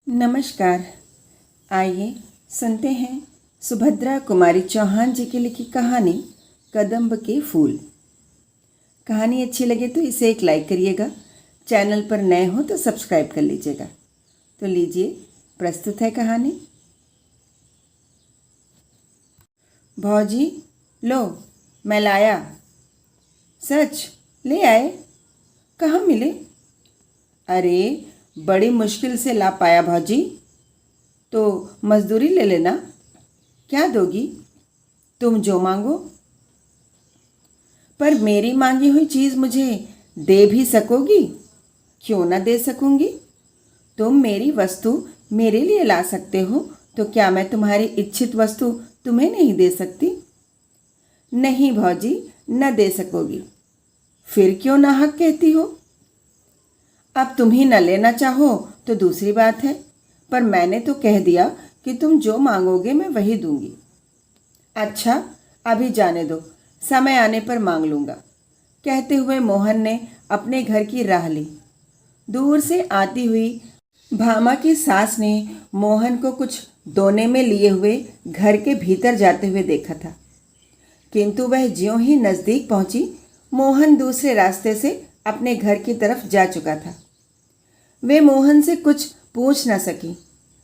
नमस्कार। आइए सुनते हैं सुभद्रा कुमारी चौहान जी की लिखी कहानी कदम्ब के फूल। कहानी अच्छी लगे तो इसे एक लाइक करिएगा। चैनल पर नए हो तो सब्सक्राइब कर लीजिएगा। तो लीजिए, प्रस्तुत है कहानी। भौजी, लो मैं लाया। सच ले आए? कहाँ मिले? अरे बड़ी मुश्किल से ला पाया भौजी। तो मजदूरी ले लेना। क्या दोगी? तुम जो मांगो। पर मेरी मांगी हुई चीज़ मुझे दे भी सकोगी? क्यों ना दे सकूंगी। तुम मेरी वस्तु मेरे लिए ला सकते हो, तो क्या मैं तुम्हारी इच्छित वस्तु तुम्हें नहीं दे सकती? नहीं भौजी, न दे सकोगी। फिर क्यों नाहक कहती हो? अब तुम ही न लेना चाहो तो दूसरी बात है, पर मैंने तो कह दिया कि तुम जो मांगोगे मैं वही दूंगी। अच्छा, अभी जाने दो, समय आने पर मांग लूँगा। कहते हुए मोहन ने अपने घर की राह ली। दूर से आती हुई भामा की सास ने मोहन को कुछ दोने में लिए हुए घर के भीतर जाते हुए देखा था, किंतु वह ज्यों ही नज़दीक पहुंची, मोहन दूसरे रास्ते से अपने घर की तरफ जा चुका था। वे मोहन से कुछ पूछ न सकी,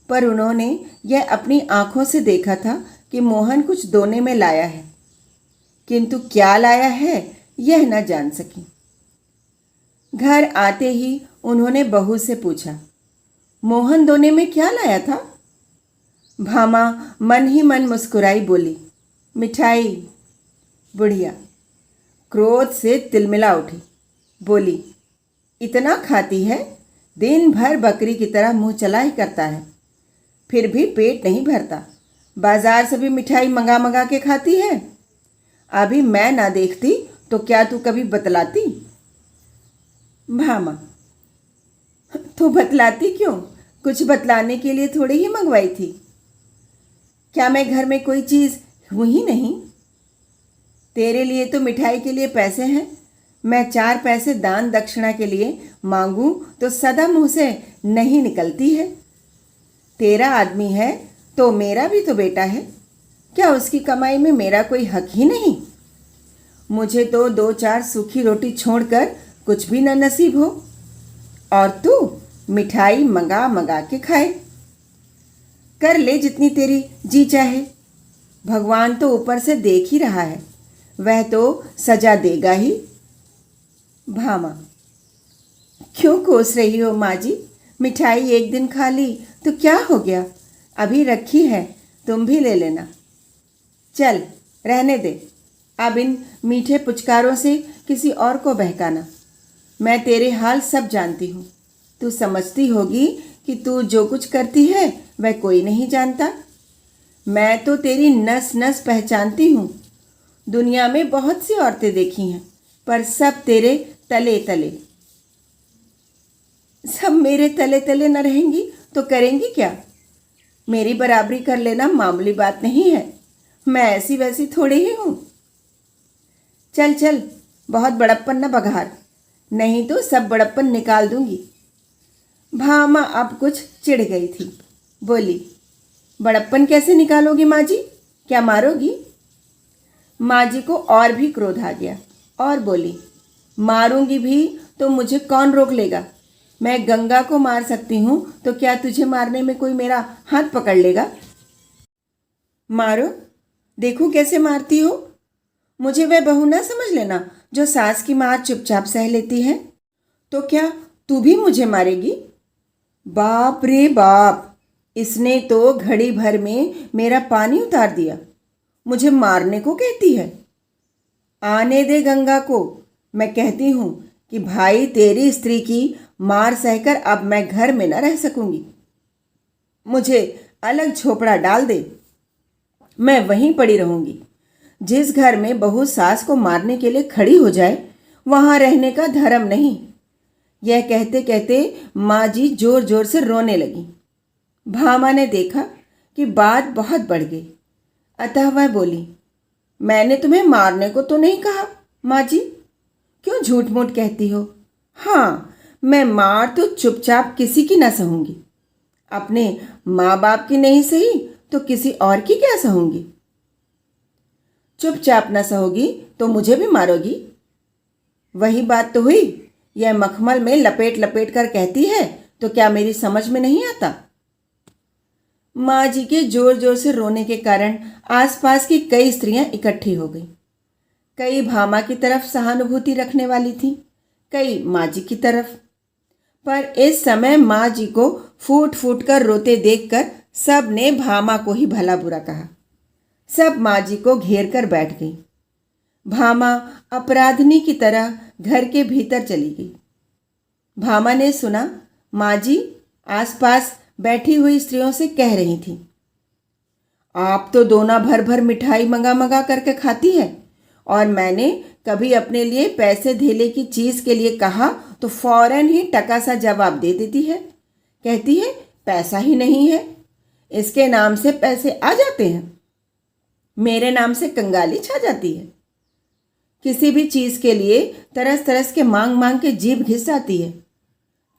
पर उन्होंने यह अपनी आंखों से देखा था कि मोहन कुछ दोने में लाया है, किंतु क्या लाया है यह न जान सकी। घर आते ही उन्होंने बहू से पूछा, मोहन दोने में क्या लाया था? भामा मन ही मन मुस्कुराई बोली, मिठाई। बुढ़िया क्रोध से तिलमिला उठी, बोली, इतना खाती है? दिन भर बकरी की तरह मुंह चला ही करता है, फिर भी पेट नहीं भरता। बाजार से भी मिठाई मंगा मंगा के खाती है। अभी मैं ना देखती तो क्या तू कभी बतलाती? भामा, तो बतलाती क्यों? कुछ बतलाने के लिए थोड़ी ही मंगवाई थी। क्या मैं घर में कोई चीज़ हूँ ही नहीं? तेरे लिए तो मिठाई के लिए पैसे हैं। मैं 4 पैसे दान दक्षिणा के लिए मांगूं तो सदा मुंह से नहीं निकलती है। तेरा आदमी है तो मेरा भी तो बेटा है, क्या उसकी कमाई में मेरा कोई हक ही नहीं? मुझे तो 2-4 सूखी रोटी छोड़कर कुछ भी न नसीब हो, और तू मिठाई मंगा मंगा के खाए। कर ले जितनी तेरी जी चाहे। भगवान तो ऊपर से देख ही रहा है, वह तो सजा देगा ही। भामा, क्यों कोस रही हो माँ जी? मिठाई एक दिन खा ली तो क्या हो गया? अभी रखी है, तुम भी ले लेना। चल रहने दे, अब इन मीठे पुचकारों से किसी और को बहकाना। मैं तेरे हाल सब जानती हूँ। तू समझती होगी कि तू जो कुछ करती है वह कोई नहीं जानता। मैं तो तेरी नस नस पहचानती हूँ। दुनिया में बहुत सी औरतें देखी हैं, पर सब तेरे तले तले। सब मेरे तले तले न रहेंगी तो करेंगी क्या? मेरी बराबरी कर लेना मामूली बात नहीं है। मैं ऐसी वैसी थोड़ी ही हूँ। चल चल, बहुत बड़प्पन न बघार, नहीं तो सब बड़प्पन निकाल दूंगी। भामा अब कुछ चिढ़ गई थी, बोली, बड़प्पन कैसे निकालोगी माँ जी? क्या मारोगी? माँ जी को और भी क्रोध आ गया और बोली, मारूंगी भी तो मुझे कौन रोक लेगा? मैं गंगा को मार सकती हूँ, तो क्या तुझे मारने में कोई मेरा हाथ पकड़ लेगा? मारो, देखो कैसे मारती हो। मुझे वह बहू ना समझ लेना जो सास की मार चुपचाप सह लेती है। तो क्या तू भी मुझे मारेगी? बाप रे बाप, इसने तो घड़ी भर में मेरा पानी उतार दिया। मुझे मारने को कहती है। आने दे गंगा को। मैं कहती हूँ कि भाई, तेरी स्त्री की मार सहकर अब मैं घर में न रह सकूंगी। मुझे अलग झोपड़ा डाल दे, मैं वहीं पड़ी रहूंगी। जिस घर में बहू सास को मारने के लिए खड़ी हो जाए, वहां रहने का धर्म नहीं। यह कहते कहते माँ जी जोर जोर से रोने लगी। भामा ने देखा कि बात बहुत बढ़ गई, अतः वह बोली, मैंने तुम्हें मारने को तो नहीं कहा माँ जी, क्यों झूठ मूठ कहती हो? हाँ, मैं मार तो चुपचाप किसी की न सहूंगी। अपने माँ बाप की नहीं सही तो किसी और की क्या सहूंगी? चुपचाप न सहोगी तो मुझे भी मारोगी? वही बात तो हुई। यह मखमल में लपेट लपेट कर कहती है तो क्या मेरी समझ में नहीं आता? माँ जी के जोर जोर से रोने के कारण आसपास की कई स्त्रियां इकट्ठी हो गईं। कई भामा की तरफ सहानुभूति रखने वाली थीं, कई माँ जी की तरफ। पर इस समय माँ जी को फूट फूट कर रोते देखकर सब ने भामा को ही भला बुरा कहा। सब माँ जी को घेर कर बैठ गई। भामा अपराधिनी की तरह घर के भीतर चली गई। भामा ने सुना माँ जी आसपास बैठी हुई स्त्रियों से कह रही थी, आप तो दोना भर भर मिठाई मंगा मंगा करके खाती है, और मैंने कभी अपने लिए पैसे धेले की चीज के लिए कहा तो फौरन ही टका सा जवाब दे देती है। कहती है पैसा ही नहीं है, इसके नाम से पैसे आ जाते हैं, मेरे नाम से कंगाली छा जाती है। किसी भी चीज के लिए तरस तरस के मांग मांग के जीभ घिस जाती है।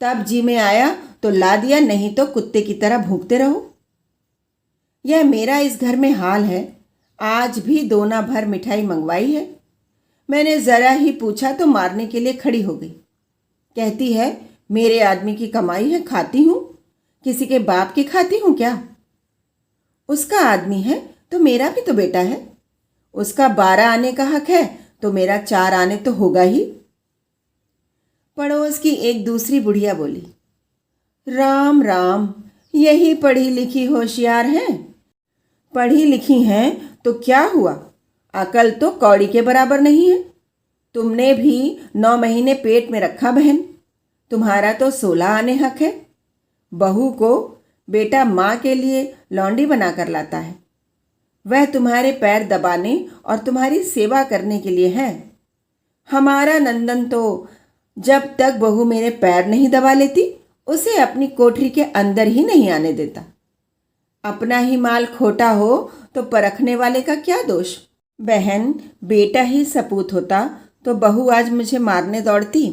तब जी में आया तो ला दिया, नहीं तो कुत्ते की तरह भूखते रहो। यह मेरा इस घर में हाल है। आज भी दोना भर मिठाई मंगवाई है। मैंने जरा ही पूछा तो मारने के लिए खड़ी हो गई। कहती है मेरे आदमी की कमाई है, खाती हूं, किसी के बाप की खाती हूं क्या? उसका आदमी है तो मेरा भी तो बेटा है। उसका 12 आने का हक है तो मेरा 4 आने तो होगा ही। पड़ोस की एक दूसरी बुढ़िया बोली, राम राम, यही पढ़ी लिखी होशियार है। पढ़ी लिखी हैं तो क्या हुआ, अकल तो कौड़ी के बराबर नहीं है। तुमने भी 9 महीने पेट में रखा बहन, तुम्हारा तो 16 आने हक है। बहू को बेटा माँ के लिए लौंडी बना कर लाता है। वह तुम्हारे पैर दबाने और तुम्हारी सेवा करने के लिए है। हमारा नंदन तो जब तक बहू मेरे पैर नहीं दबा लेती उसे अपनी कोठरी के अंदर ही नहीं आने देता। अपना ही माल खोटा हो तो परखने वाले का क्या दोष? बहन, बेटा ही सपूत होता तो बहू आज मुझे मारने दौड़ती।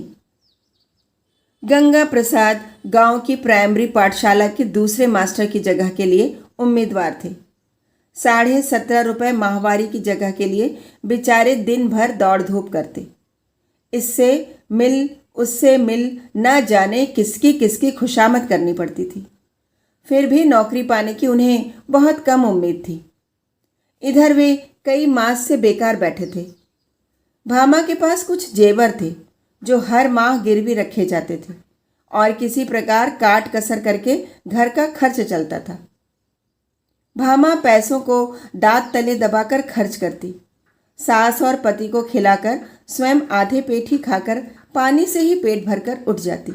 गंगा प्रसाद गांव की प्राइमरी पाठशाला के दूसरे मास्टर की जगह के लिए उम्मीदवार थे। 17.5 रुपये माहवारी की जगह के लिए बेचारे दिन भर दौड़ धूप करते। इससे मिल उससे मिल न जाने किसकी किसकी खुशामद करनी पड़ती थी। फिर भी नौकरी पाने की उन्हें बहुत कम उम्मीद थी। इधर वे कई मास से बेकार बैठे थे। भामा के पास कुछ जेवर थे जो हर माह गिरवी रखे जाते थे और किसी प्रकार काट कसर करके घर का खर्च चलता था। भामा पैसों को दांत तले दबाकर खर्च करती। सास और पति को खिलाकर स्वयं आधे पेट ही खाकर पानी से ही पेट भरकर उठ जाती।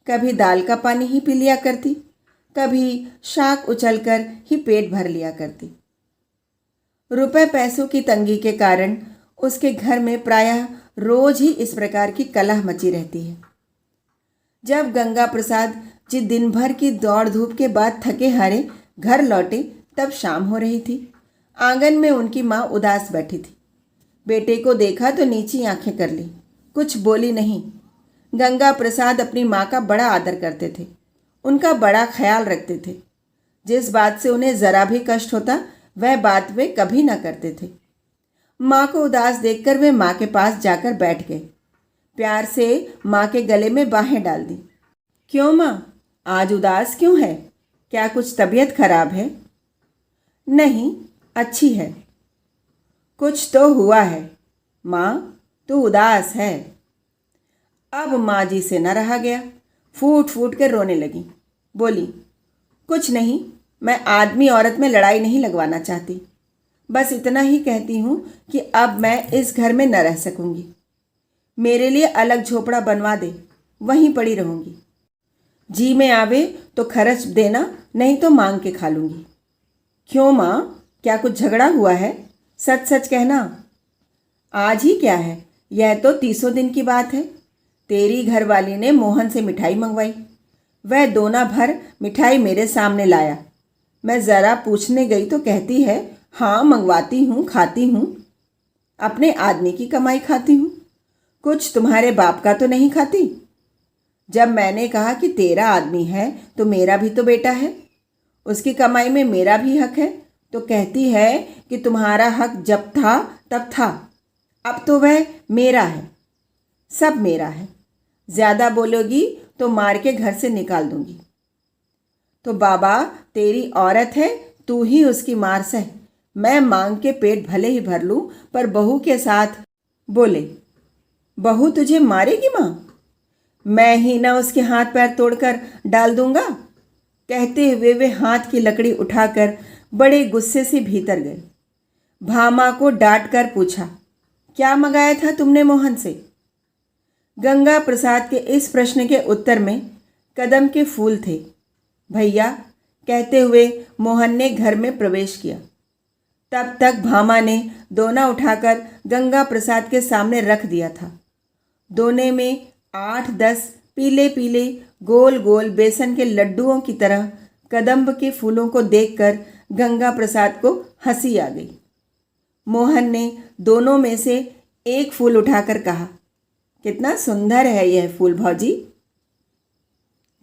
कभी दाल का पानी ही पी लिया करती, कभी शाक उछलकर ही पेट भर लिया करती। रुपए पैसों की तंगी के कारण उसके घर में प्रायः रोज ही इस प्रकार की कलह मची रहती है। जब गंगा प्रसाद जी दिन भर की दौड़ धूप के बाद थके हारे घर लौटे तब शाम हो रही थी। आंगन में उनकी माँ उदास बैठी थी। बेटे को देखा तो नीची आंखें कर ली, कुछ बोली नहीं। गंगा प्रसाद अपनी माँ का बड़ा आदर करते थे, उनका बड़ा ख्याल रखते थे। जिस बात से उन्हें जरा भी कष्ट होता वह बात वे कभी न करते थे। माँ को उदास देखकर वे माँ के पास जाकर बैठ गए। प्यार से माँ के गले में बाहें डाल दी। क्यों माँ, आज उदास क्यों है? क्या कुछ तबीयत खराब है? नहीं, अच्छी है। कुछ तो हुआ है माँ, तू उदास है। अब माँ जी से न रहा गया, फूट फूट कर रोने लगी। बोली, कुछ नहीं, मैं आदमी औरत में लड़ाई नहीं लगवाना चाहती। बस इतना ही कहती हूँ कि अब मैं इस घर में न रह सकूँगी। मेरे लिए अलग झोपड़ा बनवा दे, वहीं पड़ी रहूँगी। जी में आवे तो खर्च देना, नहीं तो मांग के खा लूँगी। क्यों माँ, क्या कुछ झगड़ा हुआ है? सच सच कहना। आज ही क्या है, यह तो 30 दिन की बात है। तेरी घरवाली ने मोहन से मिठाई मंगवाई। वह दोना भर मिठाई मेरे सामने लाया। मैं ज़रा पूछने गई तो कहती है, हाँ मंगवाती हूँ, खाती हूँ, अपने आदमी की कमाई खाती हूँ, कुछ तुम्हारे बाप का तो नहीं खाती। जब मैंने कहा कि तेरा आदमी है तो मेरा भी तो बेटा है, उसकी कमाई में मेरा भी हक है, तो कहती है कि तुम्हारा हक जब था तब था, अब तो वह मेरा है, सब मेरा है। ज़्यादा बोलोगी तो मार के घर से निकाल दूंगी। तो बाबा, तेरी औरत है, तू ही उसकी मार सह। मैं मांग के पेट भले ही भर लूं, पर बहू के साथ। बोले, बहू तुझे मारेगी माँ? मैं ही ना उसके हाथ पैर तोड़कर डाल दूंगा। कहते हुए वे हाथ की लकड़ी उठाकर बड़े गुस्से से भीतर गए। भामा को डांट कर पूछा, क्या मंगाया था तुमने मोहन से? गंगा प्रसाद के इस प्रश्न के उत्तर में कदम के फूल थे। भैया, कहते हुए मोहन ने घर में प्रवेश किया। तब तक भामा ने दोना उठाकर गंगा प्रसाद के सामने रख दिया था। दोने में 8-10 पीले पीले गोल गोल बेसन के लड्डुओं की तरह कदम्ब के फूलों को देखकर गंगा प्रसाद को हंसी आ गई। मोहन ने दोनों में से एक फूल उठाकर कहा, कितना सुंदर है यह फूल भौजी।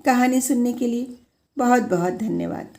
कहानी सुनने के लिए बहुत बहुत धन्यवाद।